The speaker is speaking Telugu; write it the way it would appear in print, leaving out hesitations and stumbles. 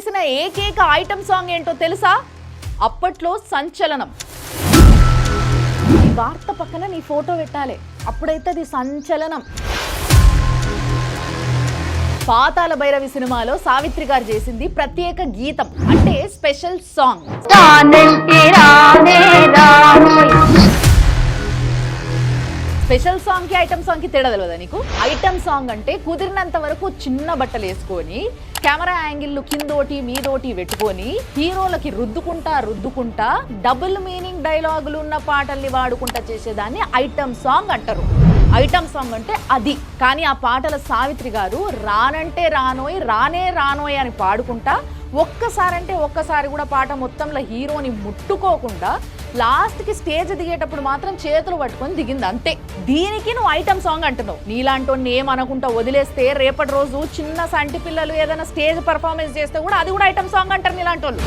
చేసిన ఏకైక ఐటమ్ సాంగ్ ఏంటో తెలుసా? అప్పట్లో సంచలనం. ఈ వార్త పక్కన నీ ఫోటో పెట్టాలి, అప్పుడైతే అది సంచలనం. పాతాళ భైరవి సినిమాలో సావిత్రి గారు చేసింది ప్రత్యేక గీతం, అంటే స్పెషల్ సాంగ్. స్పెషల్ సాంగ్ కి ఐటమ్ సాంగ్ కి తేడా తెలియదా నీకు? ఐటమ్ సాంగ్ అంటే కుదిరినంత వరకు చిన్న బట్టలు వేసుకొని కెమెరా యాంగిల్ కిందోటి మీదోటి పెట్టుకొని హీరోలకి రుద్దుకుంటా డబుల్ మీనింగ్ డైలాగులు ఉన్న పాటల్ని వాడుకుంటా చేసేదాన్ని ఐటమ్ సాంగ్ అంటారు. ఐటమ్ సాంగ్ అంటే అది. కానీ ఆ పాటల సావిత్రి గారు రానంటే రానోయ్, రానే రానోయ్ అని పాడుకుంటా ఒక్కసారి కూడా పాట మొత్తంలో హీరోని ముట్టుకోకుండా లాస్ట్కి స్టేజ్ దిగేటప్పుడు మాత్రం చేతులు పట్టుకొని దిగింది, అంతే. దీనికి నువ్వు ఐటమ్ సాంగ్ అంటున్నావు. నీలాంటి ఏమనుకుంటా వదిలేస్తే రేపటి రోజు చిన్న సంటి పిల్లలు ఏదైనా స్టేజ్ పర్ఫార్మెన్స్ చేస్తే కూడా అది కూడా ఐటమ్ సాంగ్ అంటారు నీలాంటి వాళ్ళు.